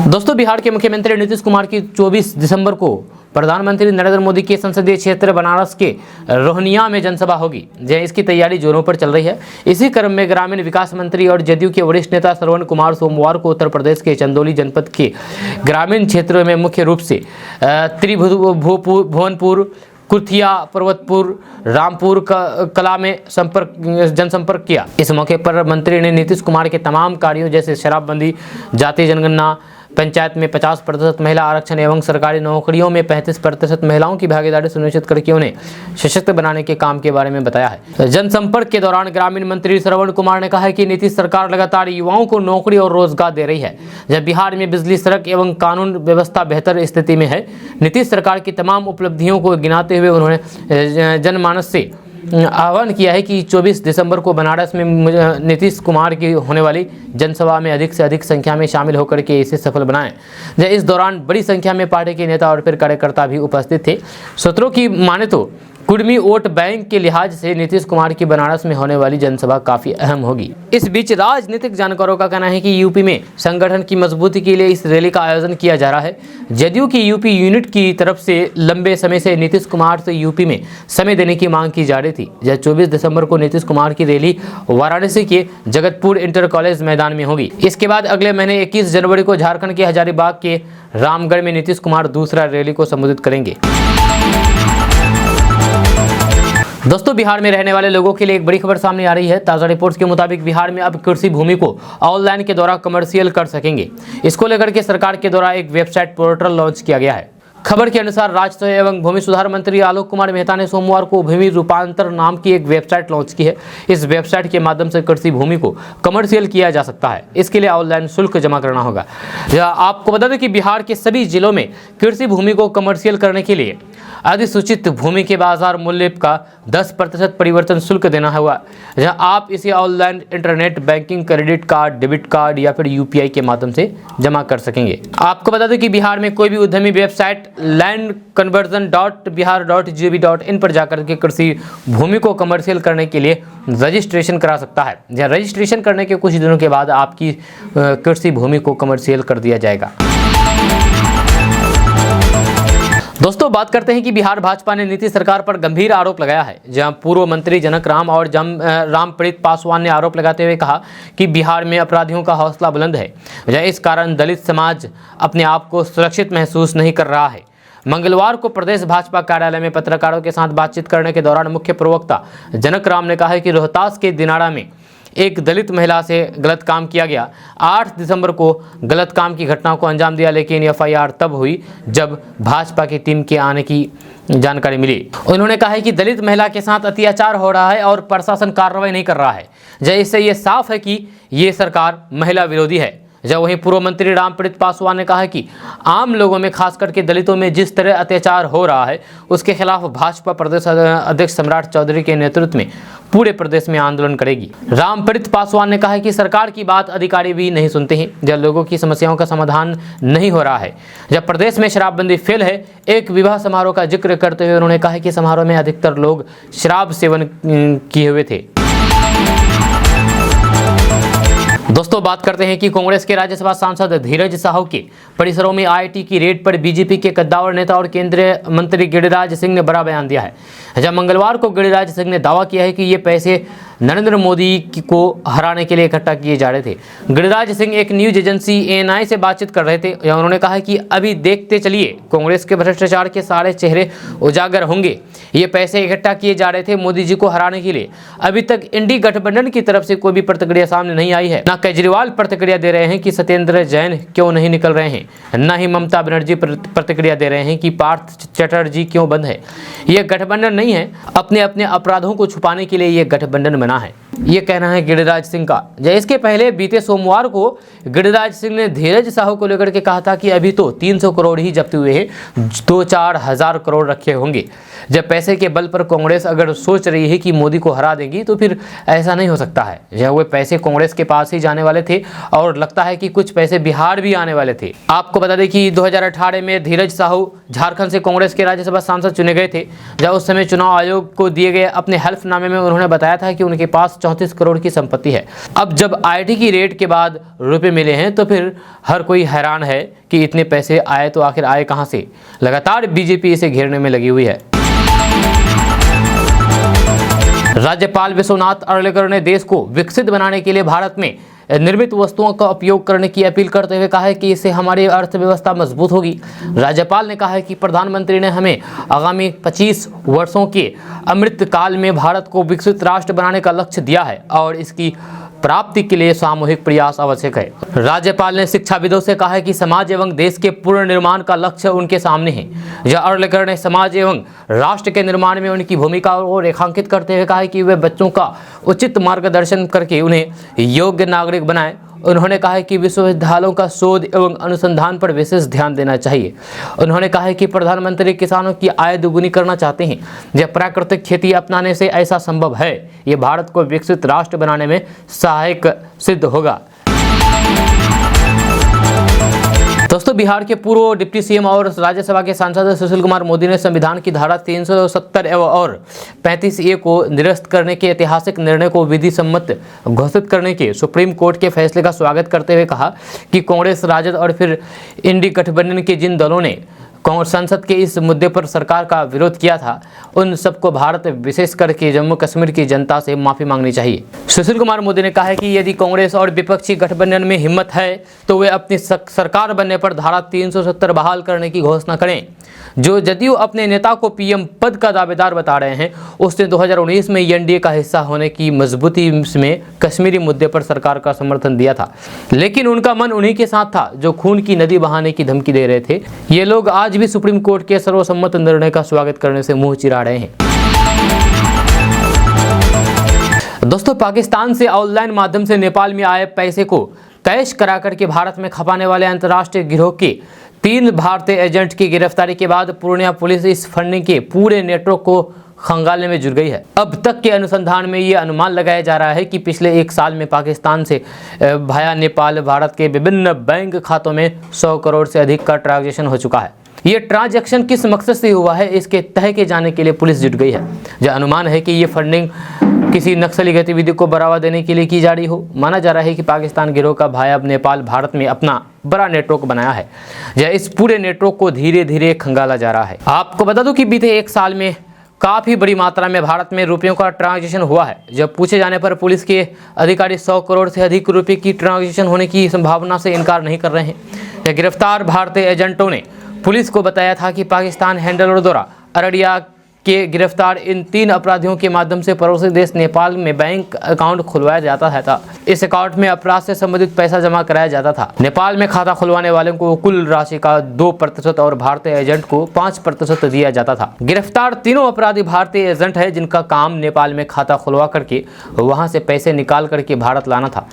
दोस्तों, बिहार के मुख्यमंत्री नीतीश कुमार की 24 दिसंबर को प्रधानमंत्री नरेंद्र मोदी के संसदीय क्षेत्र बनारस के रोहनिया में जनसभा होगी। इसकी तैयारी जोरों पर चल रही है। इसी क्रम में ग्रामीण विकास मंत्री और जदयू के वरिष्ठ नेता श्रवण कुमार सोमवार को उत्तर प्रदेश के चंदौली जनपद के ग्रामीण क्षेत्रों में मुख्य रूप से त्रिभुवनपुर, कुर्थिया, पर्वतपुर, रामपुर कला में जनसंपर्क किया। इस मौके पर मंत्री ने नीतीश कुमार के तमाम कार्यों जैसे शराबबंदी, जातीय जनगणना, पंचायत में 50% महिला आरक्षण एवं सरकारी नौकरियों में 35% महिलाओं की भागीदारी सुनिश्चित करके उन्हें सशक्त बनाने के काम के बारे में बताया है। जनसंपर्क के दौरान ग्रामीण मंत्री श्रवण कुमार ने कहा है कि नीतीश सरकार लगातार युवाओं को नौकरी और रोजगार दे रही है। जब बिहार में बिजली, सड़क एवं कानून व्यवस्था बेहतर स्थिति में है। नीतीश सरकार की तमाम उपलब्धियों को गिनाते हुए उन्होंने जनमानस से आह्वान किया है कि 24 दिसंबर को बनारस में नीतीश कुमार की होने वाली जनसभा में अधिक से अधिक संख्या में शामिल होकर के इसे सफल बनाएं। इस दौरान बड़ी संख्या में पार्टी के नेता और फिर कार्यकर्ता भी उपस्थित थे। सूत्रों की माने तो कुर्मी वोट बैंक के लिहाज से नीतीश कुमार की बनारस में होने वाली जनसभा काफी अहम होगी। इस बीच राजनीतिक जानकारों का कहना है कि यूपी में संगठन की मजबूती के लिए इस रैली का आयोजन किया जा रहा है। जदयू की यूपी यूनिट की तरफ से लंबे समय से नीतीश कुमार से यूपी में समय देने की मांग की जा रही थी। 24 दिसंबर को नीतीश कुमार की रैली वाराणसी के जगतपुर इंटर कॉलेज मैदान में होगी। इसके बाद अगले महीने 21 जनवरी को झारखंड के हजारीबाग के रामगढ़ में नीतीश कुमार दूसरा रैली को संबोधित करेंगे। दोस्तों, बिहार में रहने वाले लोगों के लिए एक बड़ी खबर सामने आ रही है। ताज़ा रिपोर्ट्स के मुताबिक बिहार में अब कृषि भूमि को ऑनलाइन के द्वारा कमर्शियल कर सकेंगे। इसको लेकर के सरकार के द्वारा एक वेबसाइट पोर्टल लॉन्च किया गया है। खबर के अनुसार राज्य एवं भूमि सुधार मंत्री आलोक कुमार मेहता ने सोमवार को भूमि रूपांतर नाम की एक वेबसाइट लॉन्च की है। इस वेबसाइट के माध्यम से कृषि भूमि को कमर्शियल किया जा सकता है। इसके लिए ऑनलाइन शुल्क जमा करना होगा। आपको बता दें कि बिहार के सभी जिलों में कृषि भूमि को कमर्शियल करने के लिए अधिसूचित भूमि के बाजार मूल्य का 10% परिवर्तन शुल्क देना होगा। जहां आप इसे online internet banking, credit card, debit card या फिर यूपीआई के माध्यम से जमा कर सकेंगे। आपको बता दें कि बिहार में कोई भी उद्यमी वेबसाइट landconversion.bihar.gov.in पर जाकर के कृषि भूमि को कमर्शियल करने के लिए रजिस्ट्रेशन करा सकता है। जहाँ रजिस्ट्रेशन करने के कुछ दिनों के बाद आपकी कृषि भूमि को कमर्शियल कर दिया जाएगा। दोस्तों, बात करते हैं कि बिहार भाजपा ने नीतीश सरकार पर गंभीर आरोप लगाया है। जहां पूर्व मंत्री जनक राम और रामप्रीत पासवान ने आरोप लगाते हुए कहा कि बिहार में अपराधियों का हौसला बुलंद है। इस कारण दलित समाज अपने आप को सुरक्षित महसूस नहीं कर रहा है। मंगलवार को प्रदेश भाजपा कार्यालय में पत्रकारों के साथ बातचीत करने के दौरान मुख्य प्रवक्ता जनक राम ने कहा है कि रोहतास के दिनारा में एक दलित महिला से गलत काम किया गया। 8 दिसंबर को गलत काम की घटना को अंजाम दिया, लेकिन एफआईआर तब हुई जब भाजपा की टीम के आने की जानकारी मिली। उन्होंने कहा है कि दलित महिला के साथ अत्याचार हो रहा है और प्रशासन कार्रवाई नहीं कर रहा है। इससे ये साफ है कि ये सरकार महिला विरोधी है। वहीं पूर्व मंत्री रामप्रीत पासवान ने कहा है कि आम लोगों में, खास करके दलितों में जिस तरह अत्याचार हो रहा है उसके खिलाफ भाजपा प्रदेश अध्यक्ष सम्राट चौधरी के नेतृत्व में पूरे प्रदेश में आंदोलन करेगी। रामप्रीत पासवान ने कहा है कि सरकार की बात अधिकारी भी नहीं सुनते हैं। जब लोगों की समस्याओं का समाधान नहीं हो रहा है। जब प्रदेश में शराबबंदी फेल है। एक विवाह समारोह का जिक्र करते हुए उन्होंने कहा कि समारोह में अधिकतर लोग शराब सेवन किए हुए थे। दोस्तों, बात करते हैं कि कांग्रेस के राज्यसभा सांसद धीरज साहू के परिसरों में आईटी की रेड पर बीजेपी के कद्दावर नेता और केंद्रीय मंत्री गिरिराज सिंह ने बड़ा बयान दिया है। जब मंगलवार को गिरिराज सिंह ने दावा किया है कि ये पैसे नरेंद्र मोदी को हराने के लिए इकट्ठा किए जा रहे थे। गिरिराज सिंह एक न्यूज एजेंसी एएनआई से बातचीत कर रहे थे। उन्होंने कहा कि अभी देखते चलिए, कांग्रेस के भ्रष्टाचार के सारे चेहरे उजागर होंगे। ये पैसे इकट्ठा किए जा रहे थे मोदी जी को हराने के लिए। अभी तक इंडी गठबंधन की तरफ से कोई भी प्रतिक्रिया सामने नहीं आई है। ना केजरीवाल प्रतिक्रिया दे रहे हैं कि सत्येंद्र जैन क्यों नहीं निकल रहे हैं, न ही ममता बनर्जी प्रतिक्रिया दे रहे हैं कि पार्थ चटर्जी क्यों बंद है। यह गठबंधन नहीं है, अपने अपने अपराधों को छुपाने के लिए यह गठबंधन बना है। ये कहना है गिरिराज सिंह का। इसके पहले बीते सोमवार को गिरिराज सिंह ने धीरज साहू को लेकर के कहा था कि अभी तो 300 करोड़ ही जब्त हुए हैं, 2-4 हज़ार करोड़ रखे होंगे। जब पैसे के बल पर कांग्रेस अगर सोच रही है कि मोदी को हरा देगी तो फिर ऐसा नहीं हो सकता है। वो पैसे कांग्रेस के पास ही जाने वाले वाले थे और लगता है कि कुछ पैसे बिहार भी आने वाले थे। आपको बता दें कि 2018 में धीरज साहू झारखंड से कांग्रेस के राज्यसभा सांसद चुने गए थे। जब उस समय चुनाव आयोग को दिए गए अपने हल्फनामे में उन्होंने बताया था कि उनके पास 34 करोड़ की संपत्ति है। अब जब आईटी की रेड के बाद रुपए मिले हैं तो फिर हर कोई हैरान है कि इतने पैसे आए तो आखिर आए कहां से। लगातार बीजेपी इसे घेरने में लगी हुई है। राज्यपाल विश्वनाथ अर्लेकर ने देश को विकसित बनाने के लिए भारत में निर्मित वस्तुओं का उपयोग करने की अपील करते हुए कहा है कि इससे हमारी अर्थव्यवस्था मजबूत होगी। राज्यपाल ने कहा है कि प्रधानमंत्री ने हमें आगामी 25 वर्षों के अमृत काल में भारत को विकसित राष्ट्र बनाने का लक्ष्य दिया है और इसकी प्राप्ति के लिए सामूहिक प्रयास आवश्यक है। राज्यपाल ने शिक्षाविदों से कहा है कि समाज एवं देश के पुनर्निर्माण का लक्ष्य उनके सामने है। यह अर्लेकर ने समाज एवं राष्ट्र के निर्माण में उनकी भूमिका को रेखांकित करते हुए कहा है कि वे बच्चों का उचित मार्गदर्शन करके उन्हें योग्य नागरिक बनाएं। उन्होंने कहा है कि विश्वविद्यालयों का शोध एवं अनुसंधान पर विशेष ध्यान देना चाहिए। उन्होंने कहा है कि प्रधानमंत्री किसानों की आय दोगुनी करना चाहते हैं। जब प्राकृतिक खेती अपनाने से ऐसा संभव है, ये भारत को विकसित राष्ट्र बनाने में सहायक सिद्ध होगा। दोस्तों, बिहार के पूर्व डिप्टी सीएम और राज्यसभा के सांसद सुशील कुमार मोदी ने संविधान की धारा 370 और 35A को निरस्त करने के ऐतिहासिक निर्णय को विधि सम्मत घोषित करने के सुप्रीम कोर्ट के फैसले का स्वागत करते हुए कहा कि कांग्रेस, राजद और फिर इंडी गठबंधन के जिन दलों ने संसद के इस मुद्दे पर सरकार का विरोध किया था, उन सबको भारत विशेष करके जम्मू कश्मीर की जनता से माफी मांगनी चाहिए। सुशील कुमार मोदी ने कहा है कि यदि कांग्रेस और विपक्षी गठबंधन में हिम्मत है तो वे अपनी सरकार बनने पर धारा 370 बहाल करने की घोषणा करें। जो जदयू अपने नेता को पीएम पद का दावेदार बता रहे हैं, उसने 2019 में एनडीए का हिस्सा होने की मजबूती में कश्मीरी मुद्दे पर सरकार का समर्थन दिया था, लेकिन उनका मन उन्हीं के साथ था जो खून की नदी बहाने की धमकी दे रहे थे। ये लोग आज भी सुप्रीम कोर्ट के सर्वसम्मत निर्णय का स्वागत करने से मुंह चिरा रहे हैं। दोस्तों, पाकिस्तान से ऑनलाइन माध्यम से नेपाल में आए पैसे को कैश करा करके भारत में खपाने वाले अंतर्राष्ट्रीय गिरोह के 3 भारतीय एजेंट की गिरफ्तारी के बाद पूर्णिया पुलिस इस फंडिंग के पूरे नेटवर्क को खंगालने में जुट गई है। अब तक के अनुसंधान में ये अनुमान लगाया जा रहा है कि पिछले 1 साल में पाकिस्तान से भाया नेपाल भारत के विभिन्न बैंक खातों में 100 करोड़ से अधिक का ट्रांजैक्शन हो चुका है। ये ट्रांजैक्शन किस मकसद से हुआ है, इसके तह के जाने के लिए पुलिस जुट गई है। यह अनुमान है कि ये फंडिंग किसी नक्सली गतिविधि को बढ़ावा देने के लिए की जा रही हो। माना जा रहा है कि पाकिस्तान गिरोह का भाया नेपाल भारत में अपना बड़ा नेटवर्क बनाया है। यह इस पूरे नेटवर्क को धीरे धीरे खंगाला जा रहा है। आपको बता दूं कि बीते 1 साल में काफ़ी बड़ी मात्रा में भारत में रुपयों का ट्रांजैक्शन हुआ है। जब पूछे जाने पर पुलिस के अधिकारी 100 करोड़ से अधिक रुपये की ट्रांजैक्शन होने की संभावना से इनकार नहीं कर रहे हैं। यह गिरफ्तार भारतीय एजेंटों ने पुलिस को बताया था कि पाकिस्तान हैंडलरों द्वारा अररिया के गिरफ्तार इन 3 अपराधियों के माध्यम से पड़ोसी देश नेपाल में बैंक अकाउंट खुलवाया जाता था। इस अकाउंट में अपराध से संबंधित पैसा जमा कराया जाता था। नेपाल में खाता खुलवाने वालों को कुल राशि का 2% और भारतीय एजेंट को 5% दिया जाता था। गिरफ्तार तीनों अपराधी भारतीय एजेंट है, जिनका काम नेपाल में खाता खुलवा करके वहां से पैसे निकाल करके भारत लाना था।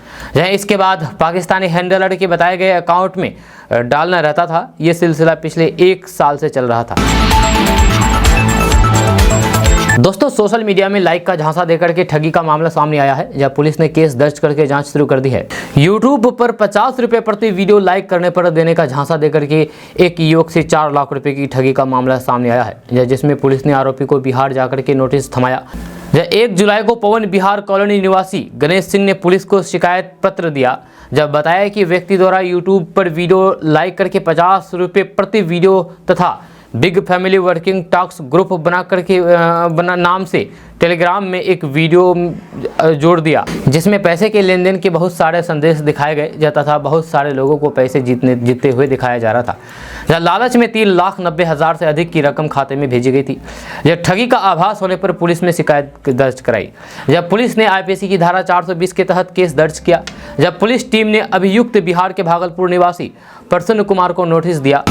इसके बाद पाकिस्तानी हैंडलर के बताए गए अकाउंट में डालना रहता था। ये सिलसिला पिछले 1 साल से चल रहा था। दोस्तों, सोशल मीडिया में लाइक का झांसा देकर के ठगी का मामला सामने आया है, जब पुलिस ने केस दर्ज करके जांच शुरू कर दी है। यूट्यूब पर 50 रुपये प्रति वीडियो लाइक करने पर देने का झांसा देकर के एक युवक से 4 लाख रुपए की ठगी का मामला सामने आया है, जिसमें पुलिस ने आरोपी को बिहार जाकर के नोटिस थमाया। 1 जुलाई को पवन बिहार कॉलोनी निवासी गणेश सिंह ने पुलिस को शिकायत पत्र दिया, जब बताया कि व्यक्ति द्वारा यूट्यूब पर वीडियो लाइक करके 50 रुपये प्रति वीडियो तथा big family working talks group बना करके नाम से टेलीग्राम में एक वीडियो जोड़ दिया, जिसमें पैसे के लेन देन के बहुत सारे संदेश दिखाए गए तथा बहुत सारे लोगों को पैसे जीतते हुए दिखाया जा रहा था। जहाँ लालच में 3,90,000 से अधिक की रकम खाते में भेजी गई थी। जब ठगी का आभास होने पर पुलिस में शिकायत दर्ज कराई। जब पुलिस ने आईपीसी की धारा 420 के तहत केस दर्ज किया। जब पुलिस टीम ने अभियुक्त बिहार के भागलपुर निवासी प्रसन्न कुमार को नोटिस दिया।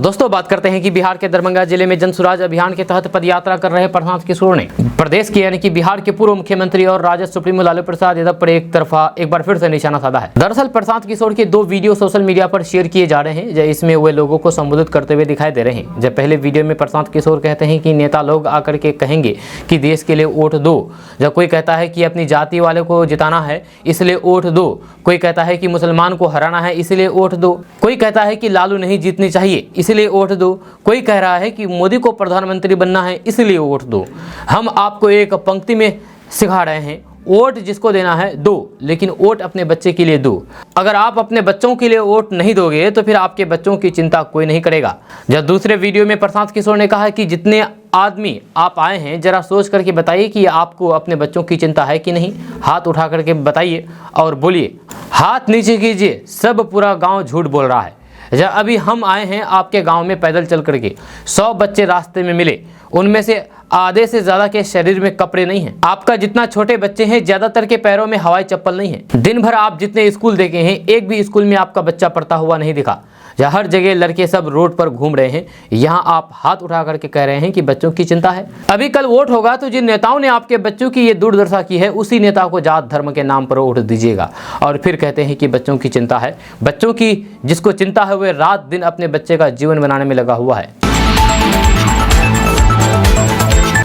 दोस्तों बात करते हैं कि बिहार के दरभंगा जिले में जन सुराज अभियान के तहत पदयात्रा कर रहे प्रशांत किशोर ने प्रदेश के यानी कि बिहार के पूर्व मुख्यमंत्री और राजद सुप्रीमो लालू प्रसाद यादव पर एक बार फिर से निशाना साधा है। दरअसल प्रशांत किशोर के 2 वीडियो सोशल मीडिया पर शेयर किए जा रहे हैं, इसमें वे लोगों को संबोधित करते हुए दिखाई दे रहे हैं। जब पहले वीडियो में प्रशांत किशोर कहते हैं कि नेता लोग आकर के कहेंगे कि देश के लिए वोट दो, जब कोई कहता है कि अपनी जाति वाले को जिताना है इसलिए वोट दो, कोई कहता है कि मुसलमान को हराना है इसलिए वोट दो, कोई कहता है कि लालू नहीं जीतनी चाहिए इसलिए वोट दो, कोई कह रहा है कि मोदी को प्रधानमंत्री बनना है इसलिए वोट दो। हम आपको एक पंक्ति में सिखा रहे हैं, वोट जिसको देना है दो, लेकिन वोट अपने बच्चे के लिए दो। अगर आप अपने बच्चों के लिए वोट नहीं दोगे तो फिर आपके बच्चों की चिंता कोई नहीं करेगा। जब दूसरे वीडियो में प्रशांत किशोर ने कहा कि जितने आदमी आप आए हैं जरा सोच करके बताइए कि आपको अपने बच्चों की चिंता है कि नहीं। हाथ उठा करके बताइए और बोलिए, हाथ नीचे कीजिए, सब पूरा गाँव झूठ बोल रहा है। जब अभी हम आए हैं आपके गांव में पैदल चल करके, 100 बच्चे रास्ते में मिले, उनमें से आधे से ज़्यादा के शरीर में कपड़े नहीं हैं। आपका जितना छोटे बच्चे हैं ज़्यादातर के पैरों में हवाई चप्पल नहीं है। दिन भर आप जितने स्कूल देखे हैं एक भी स्कूल में आपका बच्चा पढ़ता हुआ नहीं दिखा। जहाँ हर जगह लड़के सब रोड पर घूम रहे हैं, यहाँ आप हाथ उठा करके कह रहे हैं कि बच्चों की चिंता है। अभी कल वोट होगा तो जिन नेताओं ने आपके बच्चों की ये दुर्दशा की है उसी नेता को जात धर्म के नाम पर वोट दीजिएगा और फिर कहते हैं कि बच्चों की चिंता है। बच्चों की जिसको चिंता है वह रात दिन अपने बच्चे का जीवन बनाने में लगा हुआ है।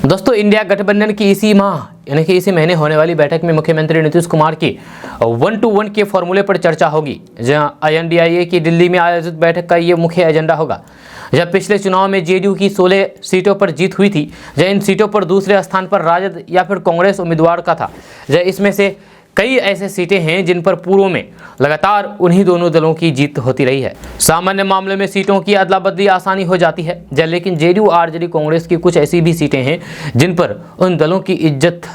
दोस्तों इंडिया गठबंधन की इसी माह यानी कि इसी महीने होने वाली बैठक में मुख्यमंत्री नीतीश कुमार की 1-to-1 के फॉर्मूले पर चर्चा होगी। जहां INDIA की दिल्ली में आयोजित बैठक का ये मुख्य एजेंडा होगा। जब पिछले चुनाव में JDU की 16 सीटों पर जीत हुई थी, जब इन सीटों पर दूसरे स्थान पर राजद या फिर कांग्रेस उम्मीदवार का था, जब इसमें से कई ऐसे सीटें हैं जिन पर पूर्व में लगातार उन्हीं दोनों दलों की जीत होती रही है। सामान्य मामले में सीटों की अदला बदली आसानी हो जाती है, लेकिन JDU RJD कांग्रेस की कुछ ऐसी भी सीटें हैं जिन पर उन दलों की इज्जत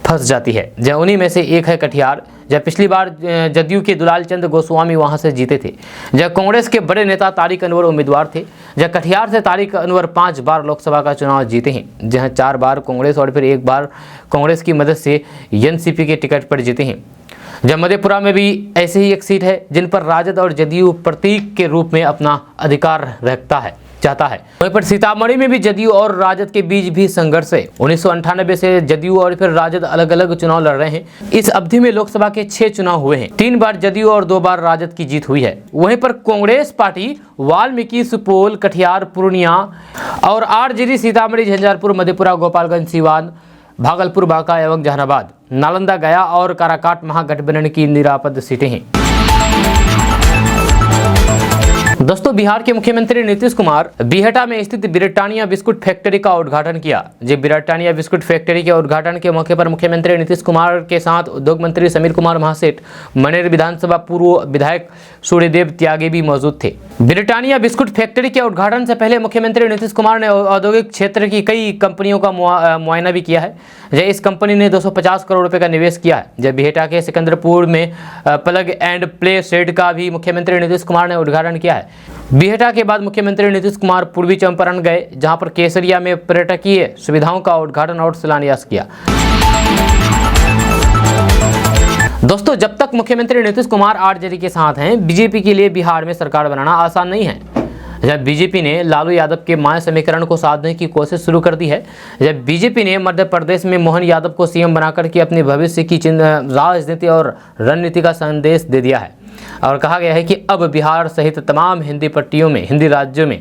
फंस जाती है। जब उन्हीं में से एक है कटिहार। जब पिछली बार जदयू के दुलाल चंद गोस्वामी वहां से जीते थे, जब कांग्रेस के बड़े नेता तारिक अनवर उम्मीदवार थे, जब कटिहार से तारिक अनवर 5 बार लोकसभा का चुनाव जीते हैं, जहां 4 बार कांग्रेस और फिर 1 बार कांग्रेस की मदद से NCP के टिकट पर जीते हैं। जब मधेपुरा में भी ऐसे ही एक सीट है जिन पर राजद और जदयू प्रतीक के रूप में अपना अधिकार चाहता है। वहीं पर सीतामढ़ी में भी जदयू और राजद के बीच भी संघर्ष है। 1998 से जदयू और फिर राजद अलग अलग चुनाव लड़ रहे हैं। इस अवधि में लोकसभा के 6 चुनाव हुए हैं, 3 बार जदयू और 2 बार राजद की जीत हुई है। वहीं पर कांग्रेस पार्टी वाल्मीकि, सुपौल, कटिहार, पूर्णिया और RJD सीतामढ़ी, झंझारपुर, मधेपुरा, गोपालगंज, सीवान, भागलपुर, बांका एवं जहानाबाद, नालंदा, गया और काराकाट महागठबंधन की निरापद सीटें हैं। दोस्तों बिहार के मुख्यमंत्री नीतीश कुमार बिहटा में स्थित ब्रिटानिया बिस्कुट फैक्ट्री का उद्घाटन किया। जी ब्रिटानिया बिस्कुट फैक्ट्री के उद्घाटन के मौके पर मुख्यमंत्री नीतीश कुमार के साथ उद्योग मंत्री समीर कुमार महासेठ, मनेर विधानसभा पूर्व विधायक सूर्यदेव त्यागी भी मौजूद थे। ब्रिटानिया बिस्कुट फैक्ट्री के उद्घाटन से पहले मुख्यमंत्री नीतीश कुमार ने औद्योगिक क्षेत्र की कई कंपनियों का मुआयना भी किया है। इस कंपनी ने 250 करोड़ रुपए का निवेश किया है। जब बिहटा के सिकंदरपुर में प्लग एंड प्ले शेड का भी मुख्यमंत्री नीतीश कुमार ने उद्घाटन किया है। बिहटा के बाद मुख्यमंत्री नीतीश कुमार पूर्वी चंपारण गए, जहां पर केसरिया में पर्यटकीय सुविधाओं का उद्घाटन और शिलान्यास किया। दोस्तों जब तक मुख्यमंत्री नीतीश कुमार RJD के साथ हैं, बीजेपी के लिए बिहार में सरकार बनाना आसान नहीं है। जब बीजेपी ने लालू यादव के माया समीकरण को साधने की कोशिश शुरू कर दी है, जब बीजेपी ने मध्य प्रदेश में मोहन यादव को CM बनाकर के अपने भविष्य की राजनीति और रणनीति का संदेश दे दिया है और कहा गया है कि अब बिहार सहित तमाम हिंदी राज्यों में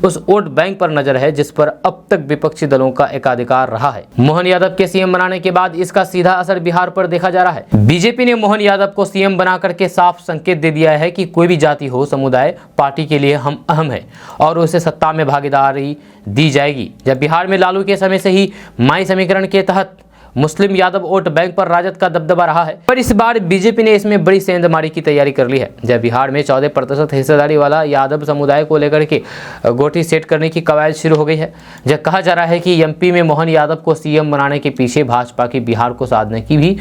उस वोट बैंक पर नजर है जिस पर अब तक विपक्षी दलों का एकाधिकार रहा है। मोहन यादव के CM बनाने के बाद इसका सीधा असर बिहार पर देखा जा रहा है। बीजेपी ने मोहन यादव को CM बना करके साफ संकेत दे दिया है कि कोई भी जाति हो, समुदाय, पार्टी के लिए हम अहम है और उसे सत्ता में भागीदारी दी जाएगी। जब बिहार में लालू के समय से ही माई समीकरण के तहत मुस्लिम यादव वोट बैंक पर राजद का दबदबा रहा है, पर इस बार बीजेपी ने इसमें बड़ी सेंधमारी की तैयारी कर ली है। जब बिहार में 14% हिस्सेदारी वाला यादव समुदाय को लेकर के गोटी सेट करने की कवायद शुरू हो गई है। जब कहा जा रहा है कि MP में मोहन यादव को CM बनाने के पीछे भाजपा की बिहार को साधने की भी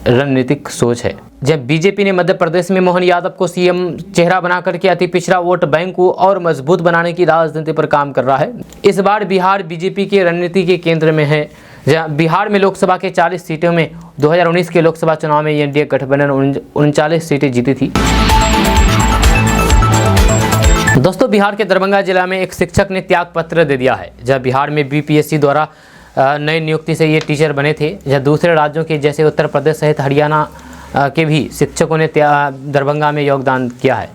रणनीतिक सोच है। जब बीजेपी ने मध्य प्रदेश में मोहन यादव को CM चेहरा बनाकर के अति पिछड़ा वोट बैंक को और मजबूत बनाने की राजनीति पर काम कर रहा है। इस बार बिहार बीजेपी की रणनीति के केंद्र में है। बिहार में लोकसभा के 40 सीटों में 2019 के लोकसभा चुनाव में NDA गठबंधन 39 सीटें जीती थी। दोस्तों, बिहार के दरभंगा जिला में एक शिक्षक ने त्याग पत्र दे दिया है। जब बिहार में बीपीएससी द्वारा नई नियुक्ति से ये टीचर बने थे, जब दूसरे राज्यों के जैसे उत्तर प्रदेश सहित हरियाणा के भी शिक्षकों ने दरभंगा में योगदान किया है।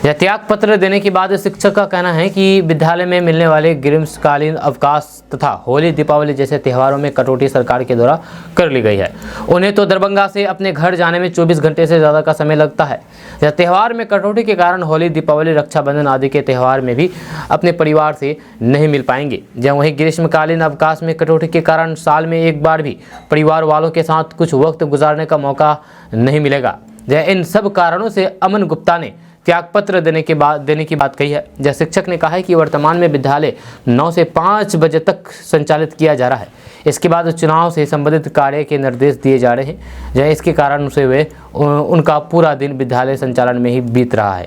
यह त्याग पत्र देने के बाद शिक्षक का कहना है कि विद्यालय में मिलने वाले ग्रीष्मकालीन अवकाश तथा होली दीपावली जैसे त्योहारों में कटौती सरकार के द्वारा कर ली गई है। उन्हें तो दरभंगा से अपने घर जाने में 24 घंटे से ज़्यादा का समय लगता है। यह त्यौहार में कटौती के कारण होली दीपावली रक्षाबंधन आदि के त्यौहार में भी अपने परिवार से नहीं मिल पाएंगे। जब वहीं ग्रीष्मकालीन अवकाश में कटौती के कारण साल में एक बार भी परिवार वालों के साथ कुछ वक्त गुजारने का मौका नहीं मिलेगा। इन सब कारणों से अमन गुप्ता ने त्यागपत्र देने की बात कही है। जय शिक्षक ने कहा है कि वर्तमान में विद्यालय 9 से 5 बजे तक संचालित किया जा रहा है। इसके बाद चुनाव से संबंधित कार्य के निर्देश दिए जा रहे हैं। जय इसके कारण से उनका पूरा दिन विद्यालय संचालन में ही बीत रहा है।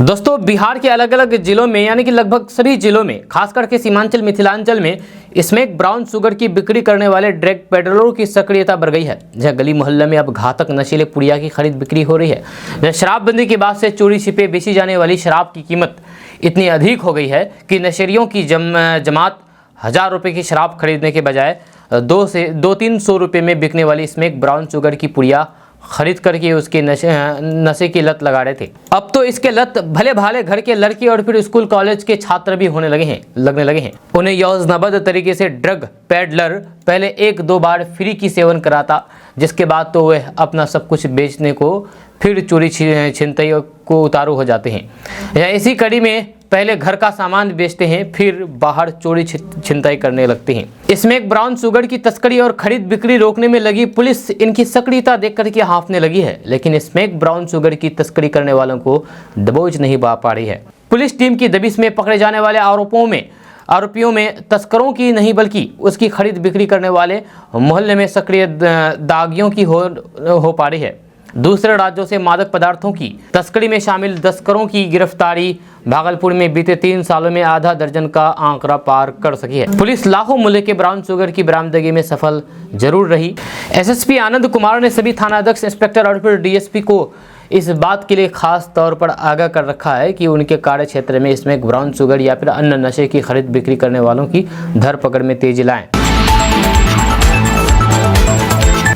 दोस्तों, बिहार के अलग अलग जिलों में यानी कि लगभग सभी जिलों में, खास करके सीमांचल मिथिलांचल में स्मैक ब्राउन शुगर की बिक्री करने वाले ड्रग पेडलरों की सक्रियता बढ़ गई है। जहाँ गली मोहल्ले में अब घातक नशीले पुड़िया की खरीद बिक्री हो रही है। जहाँ शराबबंदी के बाद से चोरी छिपे बेची जाने वाली शराब की कीमत इतनी अधिक हो गई है कि नशेड़ियों की जमात 1000 रुपये की शराब खरीदने के बजाय 200-300 रुपये में बिकने वाली स्मैक ब्राउन शुगर की पुड़िया खरीद करके उसके नशे की लत लगा रहे थे। अब तो इसके लत भले भाले घर के लड़के और फिर स्कूल कॉलेज के छात्र भी लगने लगे हैं। उन्हें योजनाबद्ध तरीके से ड्रग पेडलर पहले 1-2 बार फ्री की सेवन कराता, जिसके बाद तो वह अपना सब कुछ बेचने को फिर चोरी छिनतई को उतारू हो जाते हैं। या इसी कड़ी में पहले घर का सामान बेचते हैं, फिर बाहर चोरी छिनताई करने लगते हैं। स्मैक ब्राउन शुगर की तस्करी और खरीद बिक्री रोकने में लगी पुलिस इनकी सक्रियता देख करके हाँफने लगी है, लेकिन स्मैक ब्राउन शुगर की तस्करी करने वालों को दबोच नहीं पा रही है। पुलिस टीम की दबिश में पकड़े जाने वाले आरोपियों में तस्करों की नहीं बल्कि उसकी खरीद बिक्री करने वाले मोहल्ले में सक्रिय दागियों की हो पा रही है। दूसरे राज्यों से मादक पदार्थों की तस्करी में शामिल तस्करों की गिरफ्तारी भागलपुर में बीते 3 सालों में आधा दर्जन का आंकड़ा पार कर सकी है। पुलिस लाखों मूल्य के ब्राउन शुगर की बरामदगी में सफल जरूर रही। एसएसपी आनंद कुमार ने सभी थानाध्यक्ष, इंस्पेक्टर और फिर डीएसपी को इस बात के लिए खास तौर पर आगाह कर रखा है कि उनके कार्य क्षेत्र में स्मैक ब्राउन शुगर या फिर अन्य नशे की खरीद बिक्री करने वालों की धरपकड़ में तेजी लाएं।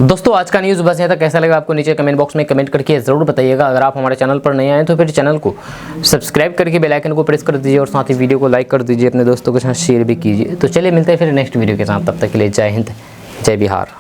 दोस्तों, आज का न्यूज़ बस यहाँ तक। कैसा लगा आपको नीचे कमेंट बॉक्स में कमेंट करके ज़रूर बताइएगा। अगर आप हमारे चैनल पर नए आए तो फिर चैनल को सब्सक्राइब करके बेल आइकन को प्रेस कर दीजिए और साथ ही वीडियो को लाइक कर दीजिए, अपने दोस्तों के साथ शेयर भी कीजिए। तो चलिए मिलते हैं फिर नेक्स्ट वीडियो के साथ। तब तक के लिए जय हिंद, जय बिहार।